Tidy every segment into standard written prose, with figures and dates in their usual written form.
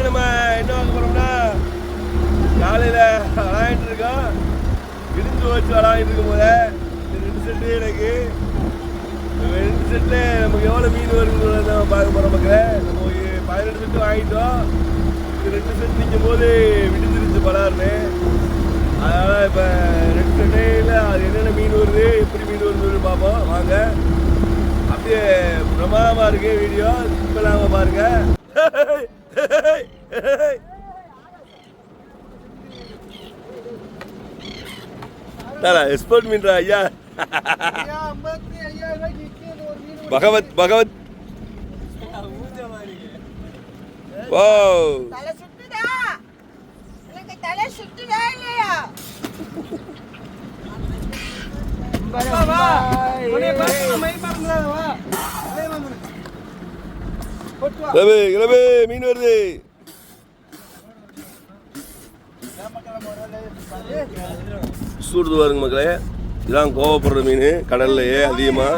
நம்ம என்ன வாங்க போறோம்னா காலையில் விளையாண்டு இருக்கோம். இடிஞ்சு வச்சு விளையாண்டு இருக்கும் போது இந்த 2 செட்டு எனக்கு 2 செட்டு நமக்கு எவ்வளோ மீன் வருதுன்னு நம்ம பார்க்க போகிறோம். மக்களே நம்ம 18 செட்டு வாங்கிட்டோம். இது 2 செட் நிற்கும் போது விடிஞ்சிருச்சு பலாருன்னு. அதனால் இப்போ 2 செட்டையில் அது என்னென்ன மீன் வருது எப்படி மீன் வருதுன்னு பார்ப்போம் வாங்க. அப்படியே பிரமாதமாக இருக்கு வீடியோ, சிம்பிளாக பாருங்க. எக்ஸ்போர்ட் மீன்ரா ஐயா. பகவத் பகவத் ஓ கிளம்பு மீன் வருது. சூடுது பாருங்க மக்களே, இதான் கோவப்படுற மீன் கடல்லையே அதிகமா.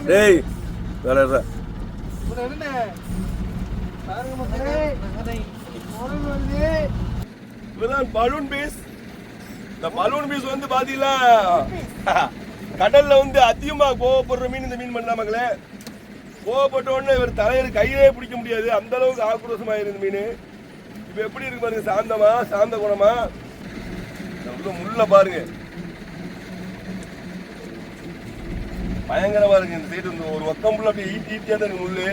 டேய் வேற பலூன் பீஸ். இந்த பலூன் பீஸ் வந்து பாத்தீங்களா கடல்ல வந்து அதிகமா கோவப்படுற மீன் இந்த மீன் பண்ணலாம் மக்களே. கோவப்பட்ட உடனே இவர் தலைவர் கையிலே பிடிக்க முடியாது, அந்த அளவுக்கு ஆக்ரோஷமா இருந்த மீன். இப்ப எப்படி இருக்கு பாருங்க, சாந்தமா சாந்த குணமா. முள்ள பாருங்க பயங்கரமா இருக்கு. இந்த சைடு வந்து ஒரு பக்கம் ஃபுல்லா அப்படியே ஈட்டியா தான் இருக்கு முள்ளு.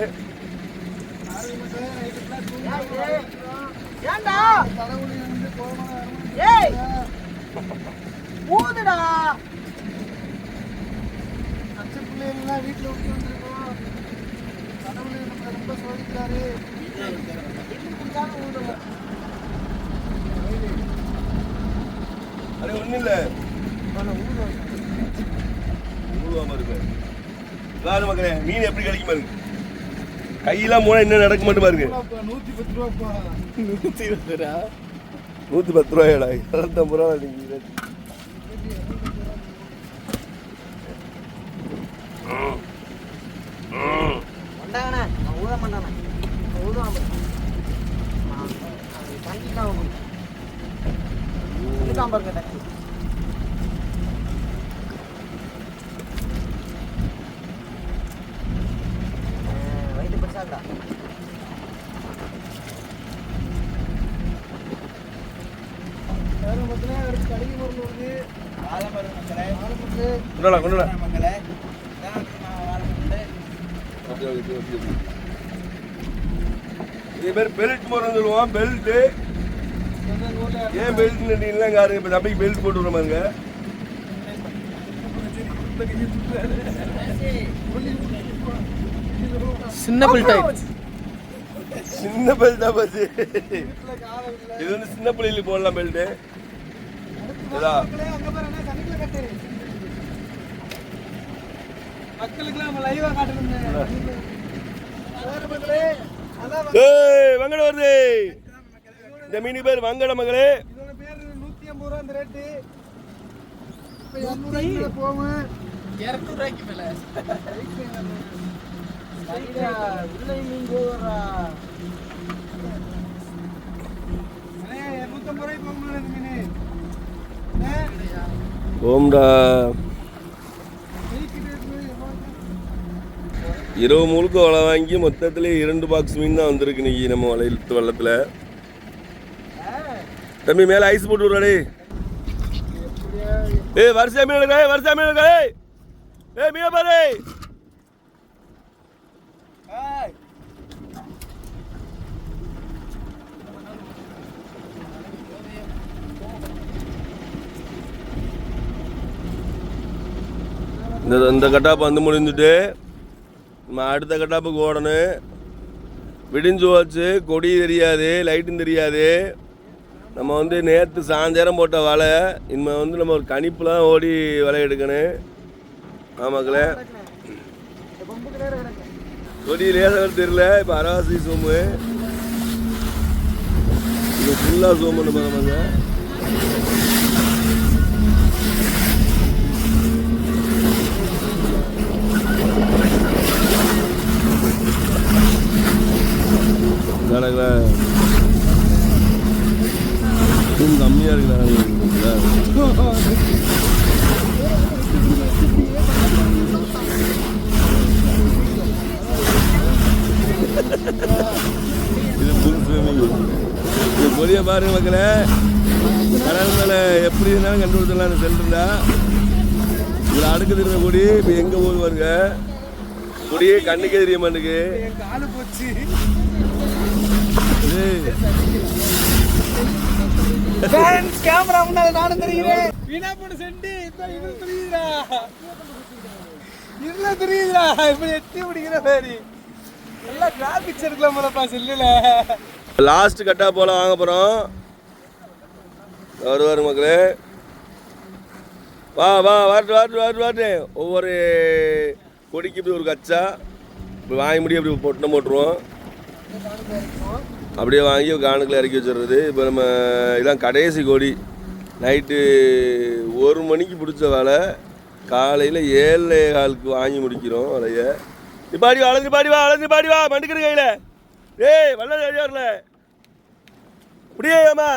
அது ஒண்ணு இல்ல மக்களே, மீன் எப்படி கிடைக்கும் பாருங்க. கையெல்லாம் போனா என்ன நடக்க மாட்டேன் பாருங்க. 110 ரூபாப்பா. 120 ரூபா 110 ரூபாயடா. 250 ரூபா நீங்க. வந்தாங்கண்ணா நான் ஊத மாட்டானே ஊதுவான் பண்ணிக்கலாம் இதுதான் பாருங்க டக்கு வயிற்று பெருசாண்டா. கடைக்கு பொருள் வருது. ஆலமரம் மக்களே, ஆலமரம் கொண்டா மக்களே. பெல்ட் போறோம் சொல்லுவோம். பெல்ட் ஏன் பெல்ட் இல்லைங்க, இப்ப தம்பிக்கு பெல்ட் போட்டு விடுற மாதிரிங்க. சின்ன பெல்ட், சின்ன பெல்ட்டா பாத்து. இது வந்து சின்ன பிள்ளைகளுக்கு போடலாம் பெல்ட். வங்கட வருது. இந்த மீனு பேர் வங்கட மகளே. 150 ரூபா இந்த ரேட்டு. 200 ரூபாய்க்கு போகும். 200 ரூபாய்க்கு மேல. உள்ள மீன் போறா. 250 ரூபாய்க்கு போகும் இந்த மீன். ஓம்டா இரவு முழுக்க வலை வாங்கி மொத்தத்துல 2 பாக்ஸ் மீன் தான் வந்திருக்கு இன்னைக்கு நம்ம வலையிட்டு வெள்ளத்துல. தம்பி மேல ஐஸ் போட்டு விடுறாடே. வருஷா மீன் இருக்கா, வருஷா மீன் இருக்கா. மீன பாரு. இந்த கட்டாப்பு வந்து முடிஞ்சுட்டு நம்ம அடுத்த கட்டாப்புக்கு ஓடணும். விடிஞ்சு வச்சு கொடி தெரியாது, லைட்டும் தெரியாது. நம்ம வந்து நேற்று சாயந்தரம் போட்ட வலை இனிமேல் வந்து நம்ம ஒரு கணிப்புலாம் ஓடி வலை எடுக்கணும். ஆமாங்களே, கொடி லேசாக தெரியல. இப்போ அரவாசி சோம்பு இது ஃபுல்லாக சோம்புன்னு பாருங்க. அழகா கம்மியாக இருக்குண்ணா. இது புது ஸ்விம்மிங் இது பொடிய பாருங்க மக்களே. கடல் மேலே எப்படி இருந்தாலும் கண்டுபிடிச்சிடலாம். அந்த சென்டர்ல இதில் அடுக்கு தெரிஞ்ச கொடி இப்போ எங்கே போகுது பாருங்க. கொடியே கண்ணுக்கே தெரிய மாட்டேங்குது. கேமரா முன்னால நானும் தெரிகிறேன். வீணா போன செண்டு இப்ப இது தெரியுதுடா. இதுல தெரியுதுடா. இப்ப எட்டி பிடிக்கிற மாதிரி நல்லா கிராபிக்ஸ் எடுக்கலாம் போலப்பா செல்லுல. லாஸ்ட் கட்டா போல வாங்க போறோம். வருவாரு மக்களே. வா வா வாட்டு வாட்டு வாட்டு வாட்டு. ஒவ்வொரு கொடிக்கு இப்படி ஒரு கச்சா இப்படி வாங்கி முடியும். அப்படி பொட்டணம் போட்டுருவோம். அப்படியே வாங்கி காணுக்குள்ள இறக்கி வச்சிடுறது. இப்போ நம்ம இதான் கடைசி கொடி. நைட்டு 1 மணிக்கு பிடிச்ச வேலை. காலையில் 7:15 வாங்கி முடிக்கிறோம் வலைய. பாடி வா அழைஞ்சி பாடி வா அழைஞ்சி பாடி வா மண்டுக்கிற கையில். ஏய் வல்ல சரியா வரல இப்படியே ஏமா.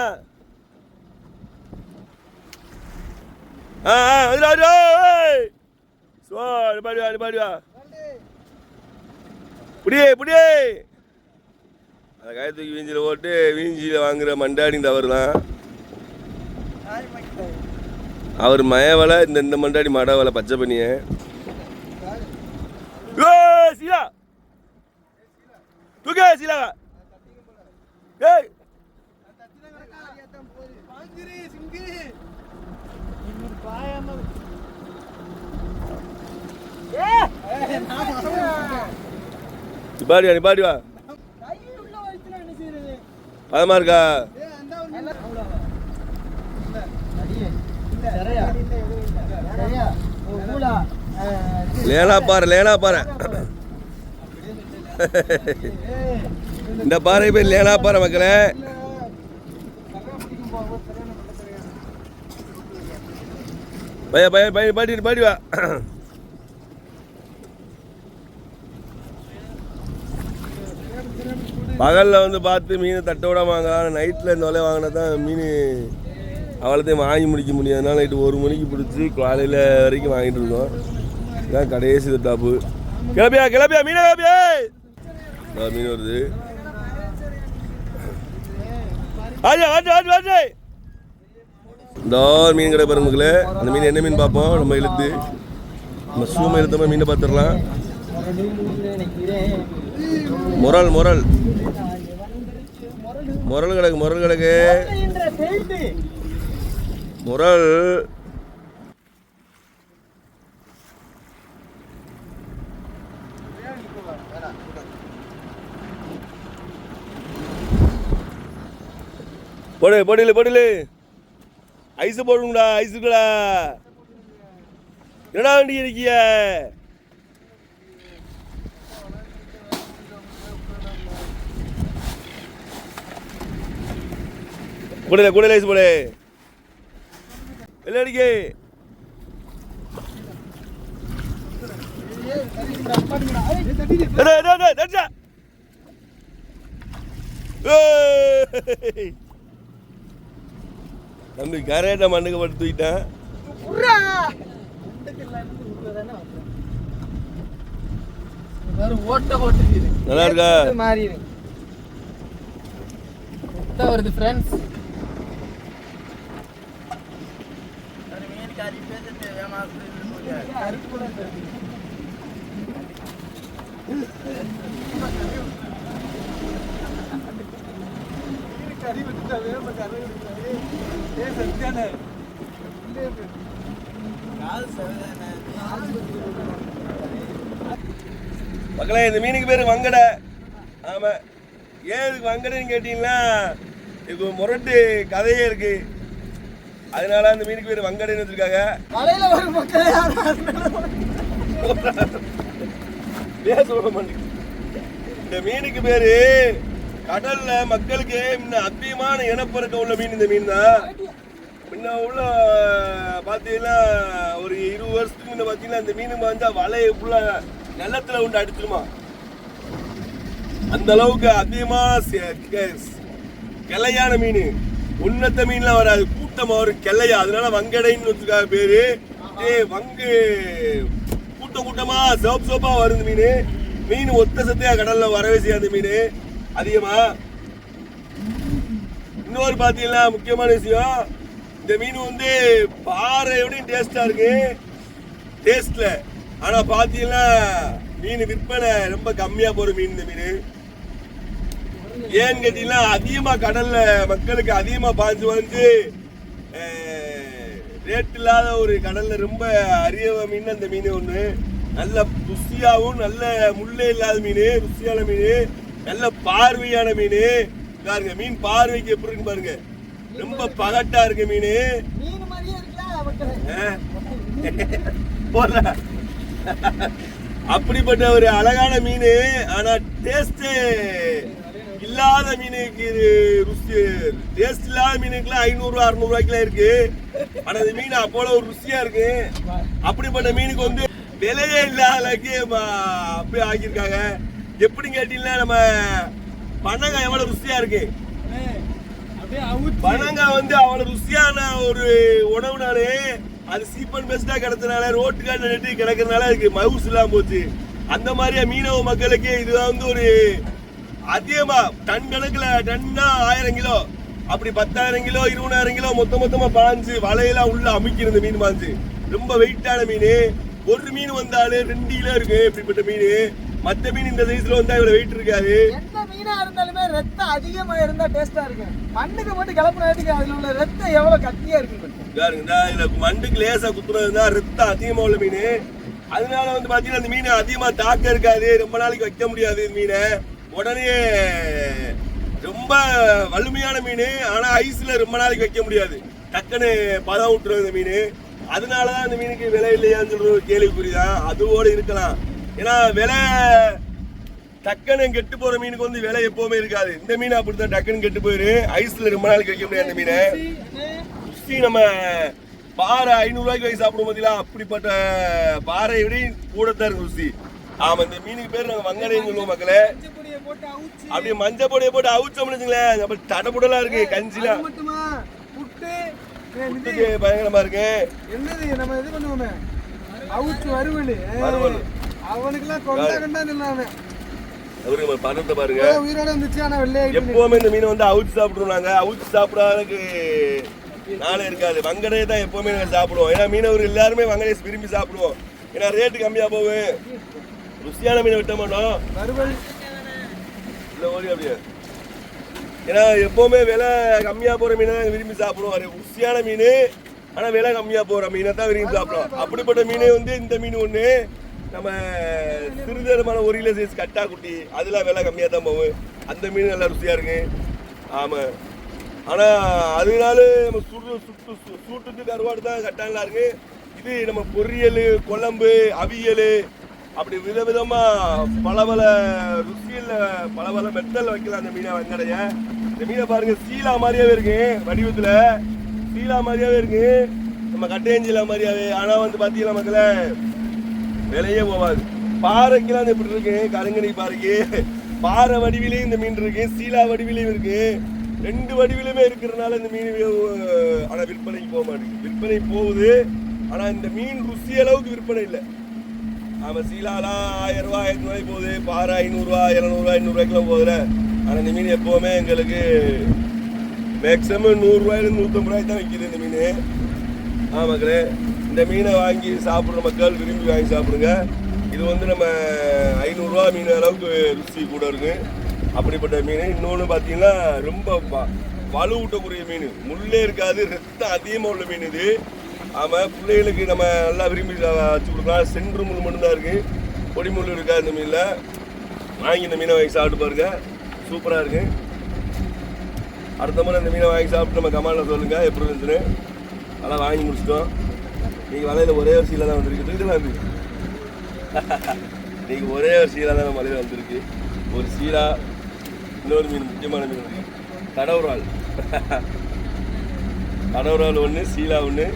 பாடி வா பாடி வா இப்படியே இப்படியே. அந்த காயத்துக்கு வீஞ்சியில் போட்டு வீஞ்சியில் வாங்குற மண்டாடி தவறு தான். அவர் மயவலை இந்த மண்டாடி மட வலை பச்சை பண்ணிய சீலா தூக்கே சீலா. ஏய் பாடி வா நீ பாடி வா. பதமா இருக்கா? லேனா பாரு லேனா பாரு. இந்த பாறை பேர் லேனா பாரு மக்களே. பைய பைய பைய பாடி பாடி வா. பகலில் வந்து பார்த்து மீன் தட்ட விடாமாங்க. நைட்டில் இந்த வலையை வாங்கினா தான் மீன் அவ்வளோத்தையும் வாங்கி முடிக்க முடியாதுனால நைட்டு 1 மணிக்கு பிடிச்சி காலையில் வரைக்கும் வாங்கிட்டு இருக்கோம். இதான் கடைசி டாப்பு. கிளப்பியா கிளப்பியா மீன் கிளப்பியா. மீன் வருது. ஆஜா ஆஜா ஆஜா ஆஜா. இந்த மீன் கடை பாருங்களே. அந்த மீன் என்ன மீன் பார்ப்போம். நம்ம இழுத்து நம்ம சூமை இழுத்தோம்னா மீனை பார்த்துடலாம். முரல் முரல் முரல் கிடக்கு முரல் கிடக்கு முரல். போடு போடல போடல. ஐஸ் போடுங்கடா ஐஸுக்குடா. என்னடா வண்டி இருக்கிய. கூடல கூடல ஐஸ் போடு. எல்லாடிக்கு தம்பி கரையாட்ட மண்ணுக்கு பட்டு தூக்கிட்டேன். நல்லா இருக்கா? வருது ஃப்ரெண்ட்ஸ். மக்களே இந்த மீனுக்கு பேரு வங்கடை. ஆமா ஏன் இதுக்கு வங்கடைன்னு கேட்டீங்கன்னா இது முரட்டு கதையே இருக்கு. அதனால அந்த மீனுக்கு பேர் வங்கடைன்னு வச்சிருக்காங்க. இந்த மீனுக்கு பேரு கடல்ல மக்களுக்கு அதிகமான இனப்பெருக்கம் உள்ள மீன் இந்த மீன் தான். முன்ன உள்ள பாத்தீங்கன்னா ஒரு 20 வருஷத்துக்கு முன்ன பாத்தீங்கன்னா இந்த மீன் வந்தா வலையை ஃபுல்லா நிலத்துல உண்டு அடிச்சிருமா. அந்த அளவுக்கு அதிகமான கிளையான மீன். உன்னத்த மீன்லாம் வராது, கூட்டமா வரும் கிளையா. அதனால வங்கடைன்னு வச்சுக்காக பேரு. வங்கு கூட்டம் கூட்டமா சோப் சோப்பா வருது மீன். மீன் ஒத்த சத்தையா கடல்ல வரவே செய்யாது மீன் அதிகமா. இன்னொரு பாத்தீங்கன்னா முக்கியமான விஷயம், இந்த மீன் வந்து பாறையோடையும் டேஸ்டா இருக்கு டேஸ்ட்ல. ஆனா பாத்தீங்கன்னா மீன் விற்பனை ரொம்ப கம்மியா போற மீன் இந்த மீன். ஏன்னு கேட்டீங்கன்னா அதிகமா கடல்ல மக்களுக்கு அதிகமா பாஞ்சு வந்து ரேட் இல்லாத ஒரு கடல்ல ரொம்ப அரிய மீன் அந்த மீன் ஒண்ணு. நல்ல ருசியாவும் நல்ல முள்ளே இல்லாத மீன், ருசியான மீன், நல்ல பார்வையான மீன். பாருங்க மீன் பார்வைக்கு எப்படி இருக்கு பாருங்க, ரொம்ப பகட்டா இருக்கு மீன். அப்படிப்பட்ட ஒரு அழகான மீன். ஆனா டேஸ்ட் இல்லாத மீனுக்கு ருசி, டேஸ்ட் இல்லாத மீனுக்குலாம் 500 600 ரூபாய்க்குலாம் இருக்கு. ஆனா இந்த மீன் அப்போல ஒரு ருசியா இருக்கு. அப்படிப்பட்ட மீனுக்கு வந்து விலையே இல்லாத அளவுக்கு அப்படியே ஆக்கியிருக்காங்க. எப்படி கேட்டீங்கன்னா நம்ம பனங்காய் எவ்வளவு ருசியா இருக்கு, பனங்காய் வந்து அவ்வளவு ருசியான ஒரு உணவுனாலே அது சீப் அண்ட் பெஸ்டா கிடைச்சனால ரோட்டுக்கான நெட்டி கிடைக்கிறதுனால அதுக்கு மவுஸ் இல்லாம போச்சு. அந்த மாதிரியா மீனவ மக்களுக்கு இதுதான் வந்து ஒரு அதிகமா டன் கணக்குல, டன்னா 1000 கிலோ, அப்படி 10,000 கிலோ 20,000 கிலோ மொத்தமா பாஞ்சு வலையெல்லாம் உள்ள அமைக்கிறது மீன் பாஞ்சு. ரொம்ப வெயிட்டான மீன். ஒரு மீன் வந்தாலே 2 கிலோ இருக்கு இப்படிப்பட்ட மீன். மத்த மீன் இந்த சைஸ்ல வந்தா இவ்வளவு வெயிட் இருக்காது. எந்த மீனா இருந்தாலுமே ரத்தம் அதிகமா இருந்தா டேஸ்டா இருக்கும். மண்ணுக்கு மட்டும் கிளப்புறதுக்கு அதுல உள்ள ரத்தம் எவ்வளவு கத்தியா இருக்கு பாருங்க. இதுல மண்ணுக்கு லேசா குத்துறதுதான் ரத்தம் அதிகமா உள்ள மீன். அதனால வந்து பாத்தீங்கன்னா அந்த மீன் அதிகமா தாக்க இருக்காது, ரொம்ப நாளைக்கு வைக்க முடியாது. மீனை உடனே ரொம்ப வலிமையான மீன். ஆனா ஐஸ்ல ரொம்ப நாளைக்கு வைக்க முடியாது, டக்குன்னு பதம் விட்டுரும் இந்த மீன். அதனாலதான் இந்த மீனுக்கு விலை இல்லையான்னு சொல்ற ஒரு கேள்விக்குறிதான். அதுவோட இருக்கலாம். ஏன்னா விலை டக்குன்னு கெட்டு போற மீனுக்கு வந்து விலை எப்பவுமே இருக்காது. இந்த மீன் அப்படித்தான் டக்குன்னு கெட்டு போயிரு, ஐஸ்ல ரொம்ப நாளைக்கு வைக்க முடியாது இந்த மீனை. ருசி நம்ம பாறை 500 ரூபாய்க்கு வாங்கி சாப்பிடும் போதெல்லாம் அப்படிப்பட்ட பாறை விட கூடத்தான் இருக்கு ருசி. ஆமா, இந்த மீனுக்கு பேர் நாங்க வங்கடைன்னு சொல்லுவோம் மக்களே. அப்படியே மஞ்சள் பொடியை போட்டு அவுச்சோம்னு வச்சுங்களேன், அப்படி தடபுடலா இருக்கு கஞ்சிலாம். பயங்கரமா இருக்கு. என்னது நம்ம இது பண்ணுவோமே அவுச்சு வறுவல், அவனுக்குலாம் கொண்டா சொல்லாம அவருக்கு பதத்தை பாருங்க. உயிரோட இருந்துச்சு. ஆனா வெள்ளையா எப்பவுமே இந்த மீனை வந்து அவுச்சு சாப்பிடுவாங்க. அவுச்சு சாப்பிடாததுக்கு நாளே இருக்காது. வங்கடையை தான் எப்பவுமே நாங்கள் சாப்பிடுவோம். ஏன்னா மீனவர் எல்லாருமே வங்கடையை விரும்பி சாப்பிடுவோம். ஏன்னா ரேட்டு கம்மியா போகும், ருசியான மீனை விட்ட மாட்டோம். இல்லை ஓடி அப்படியே. ஏன்னா எப்பவுமே விலை கம்மியா போற மீனை தான் விரும்பி சாப்பிடுவோம். ருசியான மீன் ஆனா விலை கம்மியா போற மீனை தான் விரும்பி சாப்பிடுவோம். அப்படிப்பட்ட மீனே வந்து இந்த மீன் ஒண்ணு நம்ம சிறுதரமான 1 கிலோ சைஸ் கட்டா குட்டி, அதெல்லாம் விலை கம்மியா தான் போகும். அந்த மீன் நல்லா ருசியா இருக்கு. ஆமா, ஆனா அதனால நம்ம சூட்டுக்கு கருவாடு தான் கட்டாங்களா இருக்கு. இது நம்ம பொரியல், குழம்பு, அவியல், அப்படி விதவிதமா பல ருசியில் பல மெத்தல் வைக்கலாம் அந்த மீனை வங்கடைய. இந்த மீனை பாருங்க, சீலா மாதிரியாவே இருக்கு வடிவத்துல, சீலா மாதிரியாவே இருக்கு, நம்ம கட்டையஞ்சீலா மாதிரியாவே. ஆனா வந்து பாத்தீங்கன்னா மக்கள விலையே போவாது. பாறைக்கெல்லாம் எப்படி இருக்கு, கருங்கனி பாறைக்கு பாறை வடிவிலையும் இந்த மீன் இருக்கு, சீலா வடிவிலையும் இருக்கு. 2 வடிவிலுமே இருக்கிறதுனால இந்த மீன் ஆனா விற்பனைக்கு போக மாட்டேங்குது. விற்பனை போகுது, ஆனா இந்த மீன் ருசி அளவுக்கு விற்பனை இல்லை. ஆமா, சீலாலாம் 1000 ரூபாய் 1000 ரூபாய்க்கு போகுது, பாறை 500 ரூபாய் 700 ரூபாய் 800 ரூபாய்க்குலாம் போகுதுல. ஆனா இந்த மீன் எப்பவுமே எங்களுக்கு மேக்ஸிமம் 100 ரூபாயிலிருந்து 150 ரூபாய்க்கு தான் விற்கிது இந்த மீன். மக்களே, இந்த மீனை வாங்கி சாப்பிட்ற மக்கள் விரும்பி வாங்கி சாப்பிடுங்க. இது வந்து நம்ம 500 ரூபா மீன் அளவுக்கு ருசி கூட இருக்கு. அப்படிப்பட்ட மீன். இன்னொன்று பார்த்தீங்கன்னா ரொம்ப வலுவூட்டக்கூடிய மீன், முள்ளே இருக்காது, ரத்தம் அதிகமாக உள்ள மீன் இது. ஆமாம், பிள்ளைகளுக்கு நம்ம நல்லா விரும்பி வச்சு கொடுக்கலாம். சென்று முள் மட்டும்தான் இருக்குது, பொடி முள் இருக்காது இந்த மீனில். வாங்கி இந்த மீனை வாங்கி சாப்பிட்டு பாருங்க, சூப்பராக இருக்குது. அடுத்த முறை இந்த மீனை வாங்கி சாப்பிட்டு நம்ம கமாண்டில் சொல்லுங்கள் எப்படி இருந்துச்சுன்னு. நல்லா வாங்கி முடிச்சிட்டோம். நீங்கள் வலையில் ஒரே ஒரு சீலை தான் வந்திருக்கு, இதுலாம் இருக்கு. நீங்கள் ஒரே ஒரு சீலா தான் நம்ம வலையில் வந்திருக்கு. ஒரு சீலா, இன்னொரு மீன், முக்கியமான மீன் இருக்குது கடவுரால். கடவுரால் ஒன்று, சீலா ஒன்று.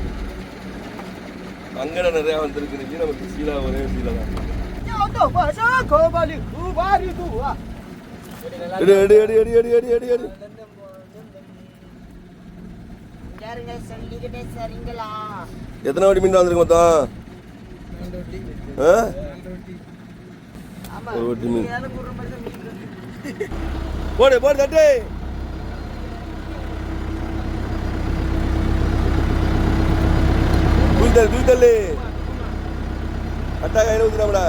அங்கடை நிறையா வந்துருக்கு. நமக்கு சீலா ஒரே சீலா தான். எடு எடு எடு எடு எடு எடு எடு எடு யாருங்க சொல்லிக்கிட்டே சரிங்களா? எத்தனை வாட்டி மீன் வந்திருக்கு மொத்தம்? ஆ? ஆமா ஒரு வாட்டி மீன். யாரும் குடுற மாதிரி தான் மீன் இருக்கு. போடு போடு தட்டு. தூக்கி தள்ளு அட்டா கையில் ஊற்றுறாமடா.